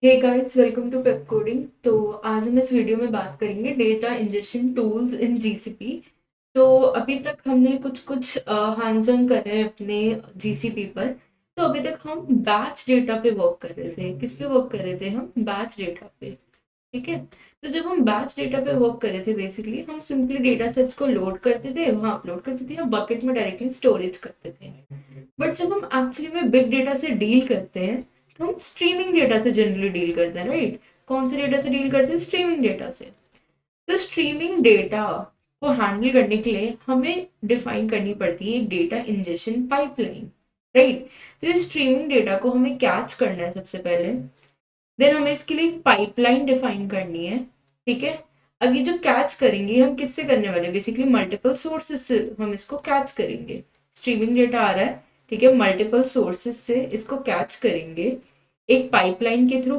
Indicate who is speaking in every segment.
Speaker 1: Hey guys, welcome to Pep Coding. तो आज हम इस वीडियो में बात करेंगे data injection tools in GCP. तो अभी तक हमने कुछ कुछ हैंड्स ऑन कर रहे हैं अपने जीसीपी पर। तो अभी तक हम बैच डेटा पे वर्क कर रहे थे। किस पे वर्क कर रहे थे? हम बैच डेटा पे। ठीक है। तो जब हम बैच डेटा पे वर्क कर रहे थे, बेसिकली हम सिंपली डेटा सेट्स को लोड करते थे, वहां अपलोड करते थे या बकेट में डायरेक्टली स्टोरेज करते थे। बट जब हम एक्चुअली में बिग डेटा से डील करते हैं, तो हम स्ट्रीमिंग डेटा से जनरली डील करते हैं, राइट? कौन से डेटा से डील करते हैं? स्ट्रीमिंग डेटा से। तो स्ट्रीमिंग डेटा को हैंडल करने के लिए हमें डिफाइन करनी पड़ती है एक डेटा इंजेक्शन पाइपलाइन, राइट? तो इस स्ट्रीमिंग डेटा को हमें कैच करना है सबसे पहले। देन हमें इसके लिए एक पाइपलाइन डिफाइन करनी है। ठीक है। अब ये जो कैच करेंगे हम किससे करने वाले हैं? बेसिकली मल्टीपल सोर्सेस से हम इसको कैच करेंगे। स्ट्रीमिंग डेटा आ रहा है, ठीक है, मल्टीपल सोर्सेस से इसको कैच करेंगे, एक पाइपलाइन के थ्रू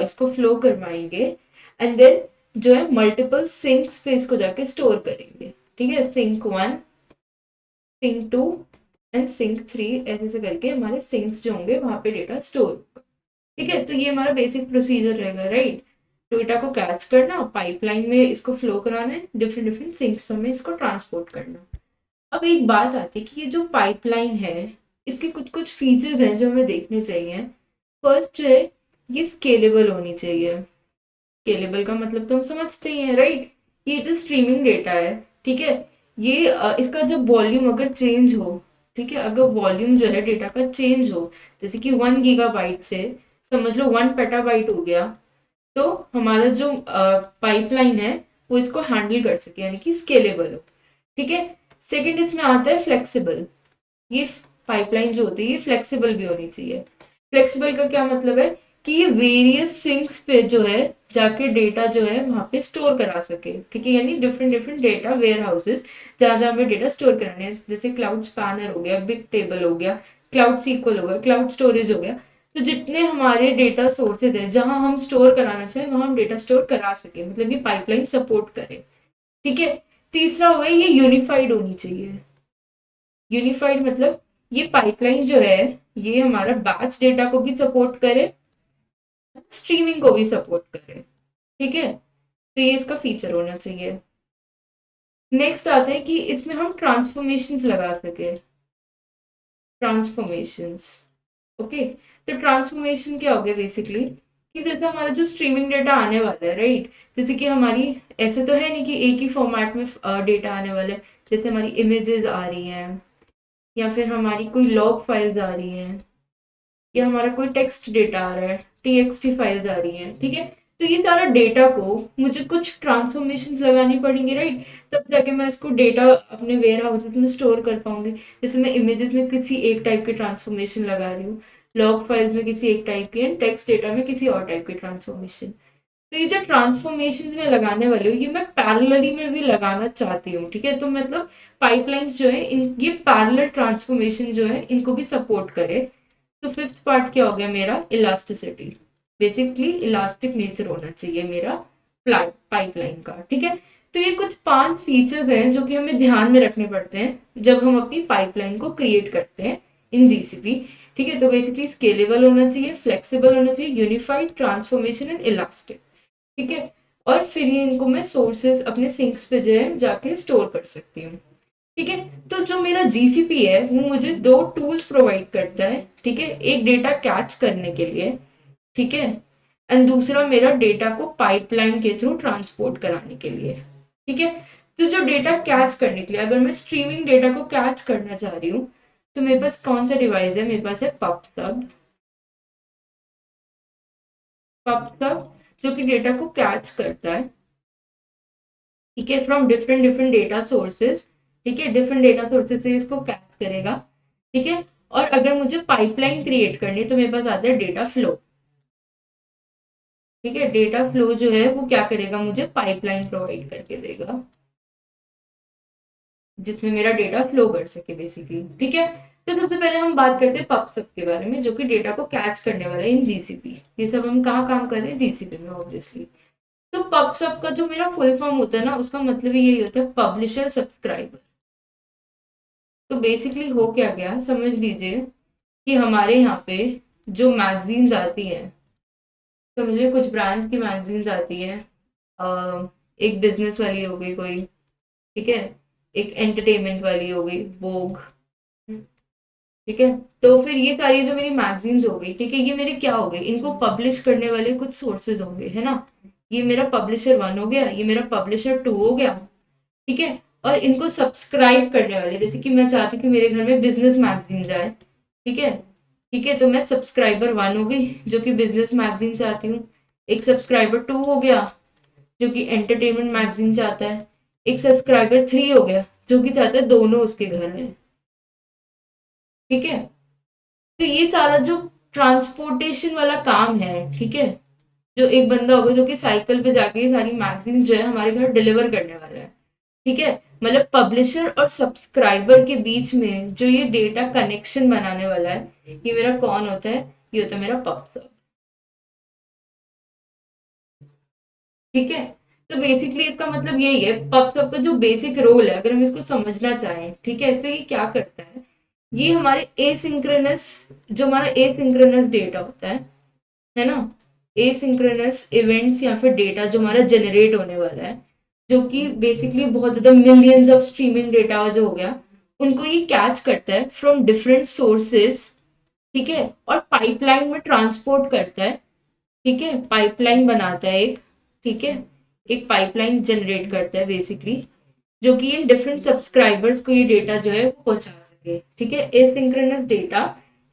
Speaker 1: इसको फ्लो करवाएंगे, एंड देन जो है मल्टीपल सिंक्स पे इसको जाके स्टोर करेंगे। ठीक है, sink one, sink two and sink three, ऐसे ऐसे करके हमारे सिंक्स जो होंगे वहां पे डेटा स्टोर होगा। ठीक है, तो ये हमारा बेसिक प्रोसीजर रहेगा, राइट? डेटा को कैच करना, पाइपलाइन में इसको फ्लो कराना है, डिफरेंट डिफरेंट सिंक्स में इसको ट्रांसपोर्ट करना। अब एक बात आती है कि ये जो पाइपलाइन है, इसके कुछ कुछ फीचर्स हैं जो हमें देखने चाहिए। फर्स्ट जो है, ये स्केलेबल होनी चाहिए। स्केलेबल का मतलब तो हम समझते ही हैं, राइट? ये जो स्ट्रीमिंग डेटा है, ठीक है, ये इसका जब वॉल्यूम अगर चेंज हो, ठीक है, अगर वॉल्यूम जो है डेटा का चेंज हो, जैसे कि 1 गीगाबाइट से समझ लो 1 पेटाबाइट हो गया, तो हमारा जो पाइपलाइन है वो इसको हैंडल कर सके, यानी कि स्केलेबल हो। ठीक है। सेकंड इसमें आता है फ्लेक्सिबल। ये पाइपलाइन जो होती है ये फ्लेक्सिबल भी होनी चाहिए। फ्लेक्सिबल का क्या मतलब है? कि ये वेरियस सिंक्स पे जो है जाके डेटा जो है वहां पे स्टोर करा सके। ठीक है, यानी different different data warehouses जहां जहां पे डेटा स्टोर कराने हैं, जैसे क्लाउड स्पैनर हो गया, बिग टेबल हो गया, क्लाउड सीक्वल हो गया, क्लाउड स्टोरेज हो गया। तो जितने हमारे डेटा सोर्सेज है जहां हम स्टोर कराना चाहें वहां हम डेटा स्टोर करा सके, मतलब ये पाइपलाइन सपोर्ट करे। ठीक है। तीसरा हो गया, ये यूनिफाइड होनी चाहिए। यूनिफाइड मतलब ये पाइपलाइन जो है ये हमारा बैच डेटा को भी सपोर्ट करे, स्ट्रीमिंग को भी सपोर्ट करे। ठीक है, तो ये इसका फीचर होना चाहिए। नेक्स्ट आता है कि इसमें हम ट्रांसफॉर्मेशंस लगा सके। Transformations, okay. तो ट्रांसफॉर्मेशन क्या हो गया? बेसिकली कि जैसे हमारा जो स्ट्रीमिंग डेटा आने वाला है, राइट, जैसे कि हमारी ऐसे तो है नहीं कि एक ही फॉर्मेट में डेटा आने वाला है। जैसे हमारी इमेजेस आ रही हैं, या फिर हमारी कोई लॉग फाइल्स आ रही हैं, या हमारा कोई टेक्स्ट डेटा आ रहा है, टीएक्सटी फाइल्स आ रही हैं। ठीक है। तो ये सारा डेटा को मुझे कुछ ट्रांसफॉर्मेशंस लगानी पड़ेंगी, राइट? तब जाके मैं इसको डेटा अपने वेयर हाउस में स्टोर कर पाऊंगी। जैसे मैं इमेजेस में किसी एक टाइप की ट्रांसफॉर्मेशन लगा रही हूँ, लॉग फाइल्स में किसी एक टाइप की, एंड टेक्स्ट डेटा में किसी और टाइप की ट्रांसफॉर्मेशन। तो ये जो ट्रांसफॉर्मेशन में लगाने वाली हूँ ये मैं पैरेलली में भी लगाना चाहती हूँ। ठीक है, तो मतलब पाइपलाइंस जो है इन ये पैरेलल ट्रांसफॉर्मेशन जो है इनको भी सपोर्ट करे। तो फिफ्थ पार्ट क्या हो गया मेरा? इलास्टिसिटी। बेसिकली इलास्टिक नेचर होना चाहिए मेरा पाइपलाइन का। ठीक है। तो ये कुछ 5 फीचर्स हैं जो कि हमें ध्यान में रखने पड़ते हैं जब हम अपनी पाइपलाइन को क्रिएट करते हैं इन जीसीपी। ठीक है, तो बेसिकली स्केलेबल होना चाहिए, फ्लेक्सिबल होना चाहिए, यूनिफाइड, ट्रांसफॉर्मेशन एंड इलास्टिक। ठीक है। और फिर ये इनको मैं सोर्सेज अपने सिंक्स पे जो है जाके स्टोर कर सकती हूँ। ठीक है। तो जो मेरा जीसीपी है वो मुझे 2 टूल्स प्रोवाइड करता है। ठीक है, एक डेटा कैच करने के लिए, ठीक है, एंड दूसरा मेरा डेटा को पाइपलाइन के थ्रू ट्रांसपोर्ट कराने के लिए। ठीक है। तो जो डेटा कैच करने के लिए, अगर मैं स्ट्रीमिंग डेटा को कैच करना चाह रही हूँ, तो मेरे पास कौन सा डिवाइस है? मेरे पास है पबसब। पबसब जो कि डेटा को कैच करता है, ठीक है, from different different data sources. ठीक है, डिफरेंट डेटा सोर्सेज से इसको कैच करेगा। ठीक है। और अगर मुझे पाइपलाइन क्रिएट करनी है तो मेरे पास आता है डेटा फ्लो। ठीक है, डेटा फ्लो जो है वो क्या करेगा? मुझे पाइपलाइन प्रोवाइड करके देगा जिसमें मेरा डेटा फ्लो कर सके, बेसिकली। ठीक है। तो सबसे पहले हम बात करते हैं पबसब के बारे में, जो कि डेटा को कैच करने वाला है इन जीसीपी। ये सब हम कहाँ काम कर रहे हैं? जीसीपी में, ऑब्वियसली। तो पबसब का जो मेरा फुल फॉर्म होता है ना, उसका मतलब यही होता है, पब्लिशर सब्सक्राइबर। तो बेसिकली हो क्या गया, समझ लीजिए कि हमारे यहाँ पे जो मैगजीन्स आती हैं, तो मुझे कुछ ब्रांड्स की मैगजीन्स आती है, एक बिजनेस वाली हो गई कोई, ठीक है, एक एंटरटेनमेंट वाली हो गई वोग, ठीक है। तो फिर ये सारी जो मेरी मैगजीन्स हो गई, ठीक है, ये मेरे क्या हो गए, इनको पब्लिश करने वाले कुछ सोर्सेज होंगे, है ना। ये मेरा पब्लिशर 1 हो गया, ये मेरा पब्लिशर 2 हो गया, ठीक है। और इनको सब्सक्राइब करने वाले, जैसे कि मैं चाहती हूँ कि मेरे घर में बिजनेस मैगजीन्स आए, ठीक है, ठीक है, तो मैं सब्सक्राइबर 1 हो गई जो कि बिजनेस मैगजीन चाहती हूँ। एक सब्सक्राइबर 2 हो गया जो कि एंटरटेनमेंट मैगजीन चाहता है। एक सब्सक्राइबर 3 हो गया जो कि चाहता है दोनों उसके घर में, ठीक है। तो ये सारा जो ट्रांसपोर्टेशन वाला काम है, ठीक है, जो एक बंदा होगा जो कि साइकिल पे जाके ये सारी मैगजीन जो है हमारे घर डिलीवर करने वाला है, ठीक है। मतलब पब्लिशर और सब्सक्राइबर के बीच में जो ये डेटा कनेक्शन बनाने वाला है, ये मेरा कौन होता है, ये होता है मेरा पब्सब, ठीक है। तो बेसिकली इसका मतलब यही है, पब्सब का जो बेसिक रोल है, अगर हम इसको समझना चाहें, ठीक है, तो ये क्या करता है, ये हमारे एसिंक्रोनस, जो हमारा एसिंक्रोनस डेटा होता है ना, एसिंक्रोनस इवेंट्स या फिर डेटा जो हमारा जनरेट होने वाला है, जो कि बेसिकली बहुत ज्यादा मिलियंस ऑफ स्ट्रीमिंग डेटा जो हो गया, उनको ये कैच करता है फ्रॉम डिफरेंट सोर्सेस, ठीक है, और पाइपलाइन में ट्रांसपोर्ट करता है, ठीक है, पाइपलाइन बनाता है एक, ठीक है, एक पाइपलाइन जनरेट करता है बेसिकली, जो कि इन डिफरेंट सब्सक्राइबर्स को ये डेटा जो है वो पहुंचा सके, ठीक है, एसिंक्रोनस डेटा,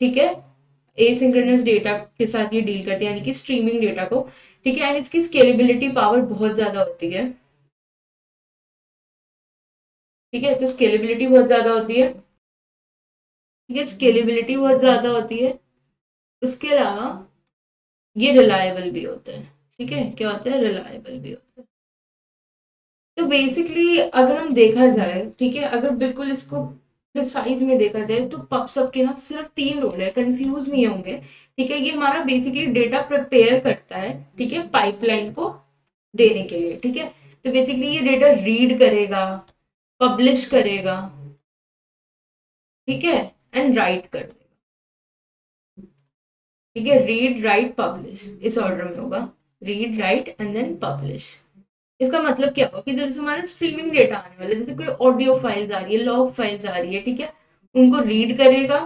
Speaker 1: ठीक है, एसिंक्रोनस डेटा के साथ ये डील करते हैं, यानी कि स्ट्रीमिंग डेटा को, ठीक है। एंड इसकी स्केलेबिलिटी पावर बहुत ज्यादा होती है, ठीक है, तो स्केलेबिलिटी बहुत ज्यादा होती है, ठीक है, स्केलेबिलिटी बहुत ज्यादा होती है। उसके अलावा ये रिलायबल भी होता है, ठीक है, क्या होता है, रिलायबल भी होता है। तो बेसिकली अगर हम देखा जाए, ठीक है, अगर बिल्कुल इसको प्रिसाइज में देखा जाए, तो पबसब के ना सिर्फ 3 रोल है, कंफ्यूज नहीं होंगे, ठीक है। ये हमारा बेसिकली डेटा प्रिपेयर करता है, ठीक है, पाइपलाइन को देने के लिए, ठीक है। तो बेसिकली ये डेटा रीड करेगा, पब्लिश करेगा, ठीक है, एंड राइट कर देगा, ठीक है, रीड राइट पब्लिश इस ऑर्डर में होगा, read write and then publish. इसका मतलब क्या होगा कि जैसे हमारा स्ट्रीमिंग डेटा आने वाला है, जैसे कोई ऑडियो फाइल्स आ रही है, लॉग फाइल्स आ रही है, ठीक है, उनको रीड करेगा,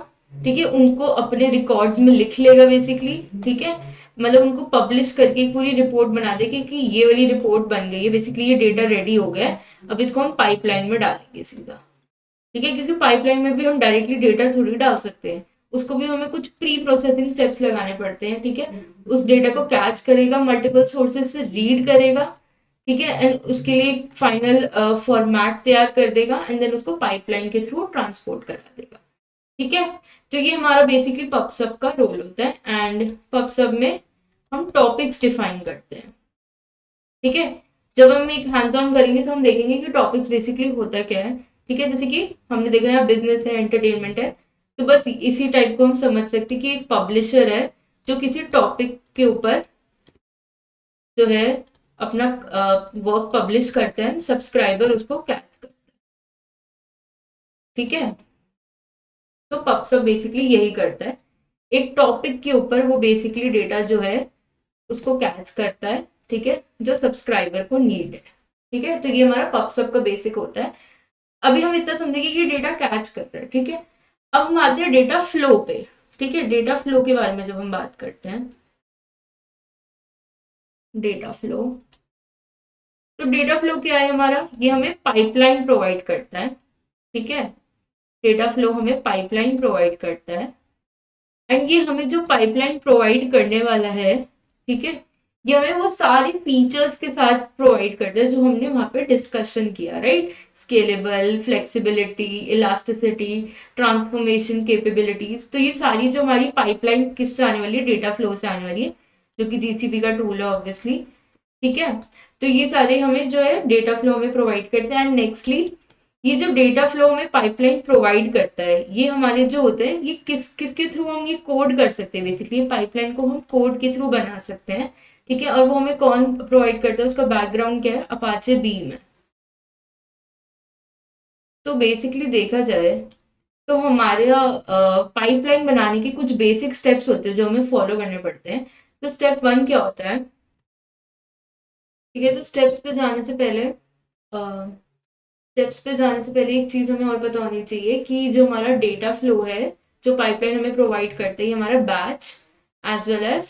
Speaker 1: ठीक है, उनको अपने रिकॉर्ड्स में लिख लेगा बेसिकली, ठीक है, मतलब उनको पब्लिश करके एक पूरी रिपोर्ट बना देगी कि ये वाली रिपोर्ट बन गई है, बेसिकली ये डेटा रेडी हो गया है, अब इसको हम पाइपलाइन में डालेंगे सीधा, ठीक है, क्योंकि पाइपलाइन में भी हम डायरेक्टली डेटा थोड़ी डाल सकते हैं, उसको भी हमें कुछ प्री प्रोसेसिंग स्टेप्स लगाने पड़ते हैं, ठीक है। उस डेटा को कैच करेगा, मल्टीपल सोर्सेज से रीड करेगा, ठीक है, एंड उसके लिए फाइनल फॉर्मेट तैयार कर देगा एंड देन उसको पाइपलाइन के थ्रू ट्रांसपोर्ट करा देगा, ठीक है। तो ये हमारा बेसिकली पबसब का रोल होता है, एंड पबसब में हम टॉपिक्स डिफाइन करते हैं, ठीक है। जब हम एक हैंड्स ऑन करेंगे तो हम देखेंगे कि टॉपिक्स बेसिकली होता क्या है, ठीक है, जैसे कि हमने देखा यहाँ बिजनेस है, एंटरटेनमेंट है, तो बस इसी टाइप को हम समझ सकते हैं कि एक पब्लिशर है जो किसी टॉपिक के ऊपर जो है अपना वर्क पब्लिश करते हैं, सब्सक्राइबर उसको कैच करते हैं, ठीक है। तो पबसब बेसिकली यही करता है, एक टॉपिक के ऊपर वो बेसिकली डेटा जो है उसको कैच करता है, ठीक है, जो सब्सक्राइबर को नीड है, ठीक है। तो ये हमारा पबसब का बेसिक होता है। अभी हम इतना समझेंगे कि डेटा कैच कर रहा है, ठीक है। अब हम आते हैं डेटा फ्लो पे, ठीक है, डेटा फ्लो के बारे में जब हम बात करते हैं, डेटा फ्लो, तो डेटा फ्लो क्या है हमारा, ये हमें पाइपलाइन प्रोवाइड करता है, ठीक है, डेटा फ्लो हमें पाइपलाइन प्रोवाइड करता है, एंड ये हमें जो पाइपलाइन प्रोवाइड करने वाला है, ठीक है, ये हमें वो सारी फीचर्स के साथ प्रोवाइड करता है जो हमने वहां पे डिस्कशन किया, right, scalable, flexibility, elasticity, transformation capabilities. तो ये सारी जो हमारी पाइपलाइन किससे आने वाली है, डेटा फ्लो से आने वाली है, जो कि जीसीपी का टूल है ऑब्वियसली, ठीक है। तो ये सारे हमें जो है डेटा फ्लो हमें प्रोवाइड करते हैं, एंड नेक्स्टली ये जो डेटा फ्लो हमें पाइपलाइन प्रोवाइड करता है, ये हमारे जो होते हैं, ये किसके थ्रू हम ये कोड कर सकते हैं, बेसिकली पाइपलाइन को हम कोड के थ्रू बना सकते हैं, ठीक है। और वो हमें कौन प्रोवाइड करता है, उसका बैकग्राउंड क्या है, अपाचे बीम है। तो बेसिकली देखा जाए तो हमारे पाइपलाइन बनाने के कुछ बेसिक स्टेप्स होते हैं जो हमें फॉलो करने पड़ते हैं। तो स्टेप 1 क्या होता है? ठीक है, तो स्टेप्स पे जाने से पहले एक चीज हमें और पता होनी चाहिए कि जो हमारा डेटा फ्लो है, जो पाइपलाइन हमें प्रोवाइड करते हैं, ये हमारा batch as well as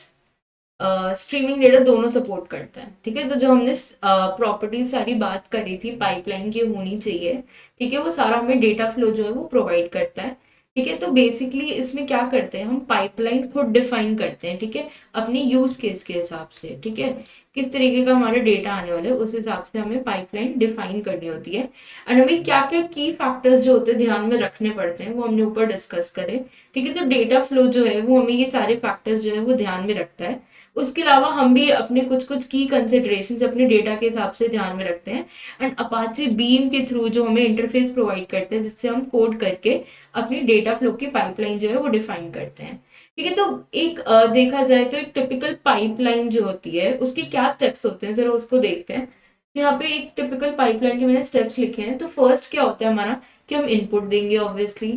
Speaker 1: streaming data दोनों सपोर्ट करता है। ठीक है, तो जो हमने प्रॉपर्टीज सारी बात करी थी पाइपलाइन की होनी चाहिए, ठीक है, वो सारा हमें डेटा फ्लो जो है वो प्रोवाइड करता है। ठीक है, तो बेसिकली इसमें क्या करते हैं, हम पाइपलाइन खुद डिफाइन करते हैं। ठीक है, अपनी यूज केस के हिसाब से। ठीक है, किस तरीके का हमारा डेटा आने वाला है उस हिसाब से हमें पाइपलाइन डिफाइन करनी होती है। एंड हमें क्या क्या की फैक्टर्स जो होते हैं ध्यान में रखने पड़ते हैं, वो हमने ऊपर डिस्कस करे। ठीक है, तो डेटा फ्लो जो है वो हमें ये सारे फैक्टर्स जो है वो ध्यान में रखता है। उसके अलावा हम भी अपने कुछ कुछ की कंसिडरेशंस अपने डेटा के हिसाब से ध्यान में रखते हैं। एंड अपाचे बीम के थ्रू जो हमें इंटरफेस प्रोवाइड करते हैं, जिससे हम कोड करके अपनी डेटा फ्लो की पाइपलाइन जो है वो डिफाइन करते हैं। ठीक है, तो एक देखा जाए तो एक टिपिकल पाइपलाइन जो होती है उसके क्या स्टेप्स होते हैं, जरा उसको देखते हैं। तो यहाँ पे एक टिपिकल पाइपलाइन के मैंने स्टेप्स लिखे हैं। तो फर्स्ट क्या होता है हमारा, कि हम इनपुट देंगे ऑब्वियसली,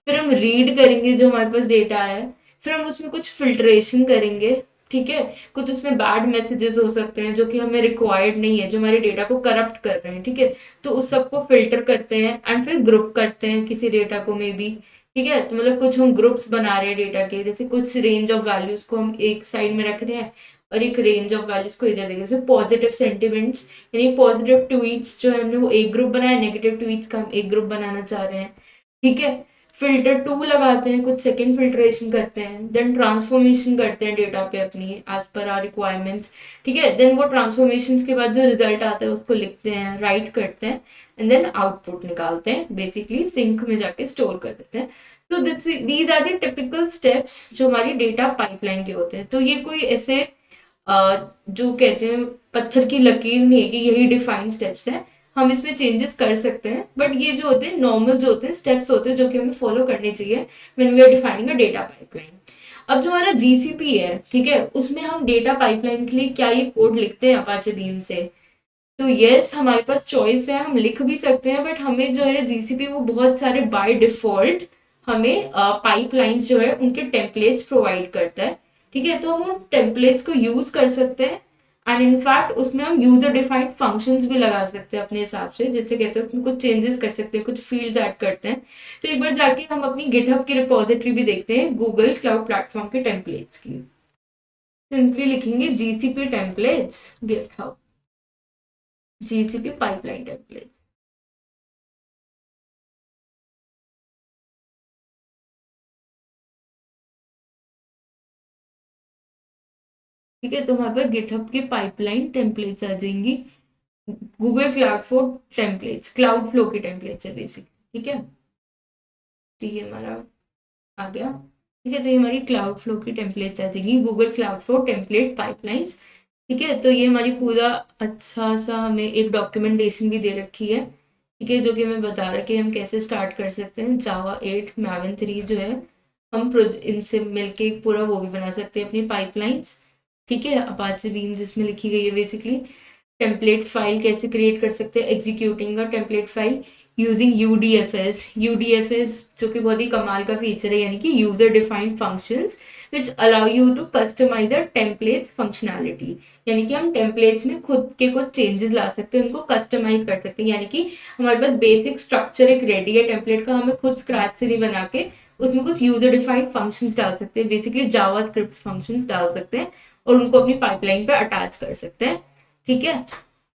Speaker 1: फिर हम रीड करेंगे जो हमारे पास डेटा है, फिर हम उसमें कुछ फिल्ट्रेशन करेंगे। ठीक है, कुछ उसमें बैड मैसेजेस हो सकते हैं जो कि हमें रिक्वायर्ड नहीं है, जो हमारे डेटा को करप्ट कर रहे हैं। ठीक है, तो उस सबको फिल्टर करते हैं एंड फिर ग्रुप करते हैं किसी डेटा को मे बी। ठीक है, तो मतलब कुछ हम ग्रुप्स बना रहे हैं डेटा के, जैसे कुछ रेंज ऑफ वैल्यूज को हम एक साइड में रख रहे हैं और एक रेंज ऑफ वैल्यूज को इधर देखें, जैसे पॉजिटिव सेंटिमेंट्स यानी पॉजिटिव ट्वीट्स जो है हमने वो एक ग्रुप बनाया, नेगेटिव ट्वीट्स का हम एक ग्रुप बनाना चाह रहे हैं। ठीक है, फिल्टर टू लगाते हैं, कुछ सेकंड फिल्ट्रेशन करते हैं, देन ट्रांसफॉर्मेशन करते हैं डेटा पे अपनी एज पर आर रिक्वायरमेंट्स। ठीक है, देन वो ट्रांसफॉर्मेशन के बाद जो रिजल्ट आता है उसको लिखते हैं, राइट करते हैं एंड देन आउटपुट निकालते हैं, बेसिकली सिंक में जाके स्टोर कर देते हैं। तो these are the typical steps जो हमारी डेटा पाइपलाइन के होते हैं। तो ये कोई ऐसे जो कहते हैं पत्थर की लकीर नहीं है कि यही डिफाइंड स्टेप्स हैं, हम इसमें चेंजेस कर सकते हैं, बट ये जो होते हैं नॉर्मल जो होते हैं स्टेप्स होते हैं जो कि हमें फॉलो करने चाहिए when we are defining a data pipeline. अब जो हमारा जीसीपी है, ठीक है, उसमें हम डेटा पाइपलाइन के लिए क्या ये कोड लिखते हैं अपाचे बीम से? तो यस, हमारे पास चॉइस है, हम लिख भी सकते हैं, बट हमें जो है जीसीपी वो बहुत सारे बाय डिफॉल्ट हमें पाइपलाइंस जो है उनके टेम्पलेट्स प्रोवाइड करता है। ठीक है, तो हम उन टेम्पलेट्स को यूज कर सकते हैं एंड इनफैक्ट उसमें हम यूजर डिफाइंड फंक्शंस भी लगा सकते हैं अपने हिसाब से, जिससे कहते हैं उसमें कुछ चेंजेस कर सकते हैं, कुछ फील्ड्स ऐड करते हैं। तो एक बार जाके हम अपनी गिटहब की रिपोजिटरी भी देखते हैं गूगल क्लाउड प्लेटफॉर्म के टेम्पलेट्स की। सिंपली लिखेंगे GCP templates GitHub, GCP pipeline templates. ठीक है, तो हमारे पास गिटहब की पाइपलाइन टेम्पलेट्स आ जाएंगी, Google cloud flow templates, cloud flow की टेम्पलेट्स है बेसिक। ठीक है, तो ये हमारा आ गया। ठीक है, तो ये हमारी क्लाउड फ्लो की टेम्पलेट्स आ जाएंगी, Google cloud flow template pipelines. ठीक है, तो ये हमारी पूरा अच्छा सा हमें एक डॉक्यूमेंटेशन भी दे रखी है। ठीक है, जो कि हमें बता रहा है कि हम कैसे स्टार्ट कर सकते हैं जावा 8 मैवन 3 जो है, हम इनसे मिलके एक पूरा वो भी बना सकते हैं अपनी पाइपलाइंस। ठीक है, अपाचे बीम जिसमें लिखी गई है बेसिकली, टेम्पलेट फाइल कैसे क्रिएट कर सकते हैं, एग्जीक्यूटिंग का टेम्पलेट फाइल यूजिंग यूडीएफएस। यूडीएफएस जो कि बहुत ही कमाल का फीचर है, यानी कि user defined functions which allow you to customize a templates functionality. यानी कि हम टेम्पलेट्स में खुद के कुछ चेंजेस ला सकते हैं, उनको कस्टमाइज कर सकते हैं। यानी कि हमारे पास बेसिक स्ट्रक्चर एक रेडी है टेम्पलेट का, हमें खुद स्क्रैच से नहीं बना के उसमें कुछ यूजर डिफाइंड फंक्शंस डाल सकते हैं, बेसिकली जावा स्क्रिप्ट फंक्शंस डाल सकते हैं और उनको अपनी पाइपलाइन पे अटैच कर सकते हैं। ठीक है,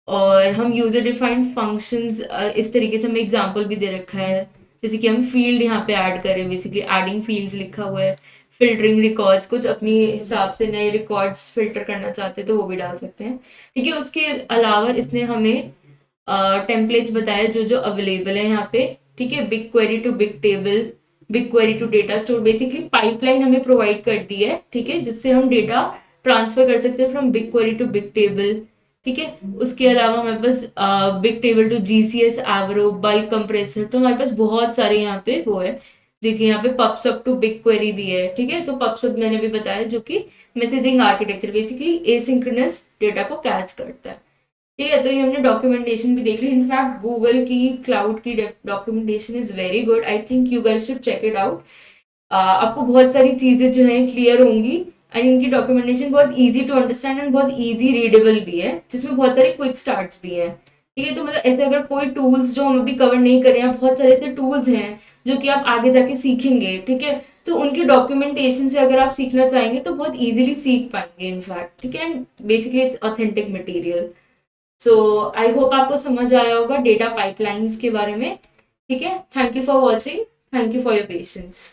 Speaker 1: और हम यूजर डिफाइंड फंक्शंस इस तरीके से हमें एग्जांपल भी दे रखा है, जैसे कि हम फील्ड यहाँ पे ऐड करें, बेसिकली एडिंग फील्ड्स लिखा हुआ है, फिल्टरिंग रिकॉर्ड्स, कुछ अपनी हिसाब से नए रिकॉर्ड्स फिल्टर करना चाहते हैं तो वो भी डाल सकते हैं। ठीक है, उसके अलावा इसने हमें टेम्पलेट्स बताया जो जो अवेलेबल है यहाँ पे। ठीक है, BigQuery to Bigtable, BigQuery to Datastore, basically pipeline हमें प्रोवाइड कर दी है। ठीक है, जिससे हम डेटा ट्रांसफर कर सकते हैं from BigQuery to Bigtable. ठीक है, उसके अलावा हमारे पास Bigtable to GCS Avro, bulk compressor, तो हमारे पास बहुत सारे यहाँ पे वो है। देखिए यहाँ पे पब्सब टू बिग क्वेरी भी है। ठीक है, तो पब्सब मैंने भी बताया जो कि messaging architecture, basically asynchronous data को कैच करता है। ठीक है, तो ये हमने डॉक्यूमेंटेशन भी देख ली। इनफैक्ट गूगल की क्लाउड की documentation is very good, I think you guys should check it out. आपको बहुत सारी चीजें जो है क्लियर होंगी एंड इनकी डॉक्यूमेंटेशन बहुत इजी टू अंडरस्टैंड एंड बहुत इजी रीडेबल भी है, जिसमें बहुत सारे क्विक स्टार्ट्स भी हैं। ठीक है, तो मतलब ऐसे अगर कोई टूल्स जो हम अभी कवर नहीं कर रहे हैं, बहुत सारे ऐसे टूल्स हैं जो कि आप आगे जाके सीखेंगे, ठीक है, तो उनकी डॉक्यूमेंटेशन से अगर आप सीखना चाहेंगे तो बहुत इजीली सीख पाएंगे इनफैक्ट, ठीक है, and basically it's authentic material. So I hope आपको समझ आया होगा डेटा पाइपलाइंस के बारे में। ठीक है, thank you for watching, thank you for your patience.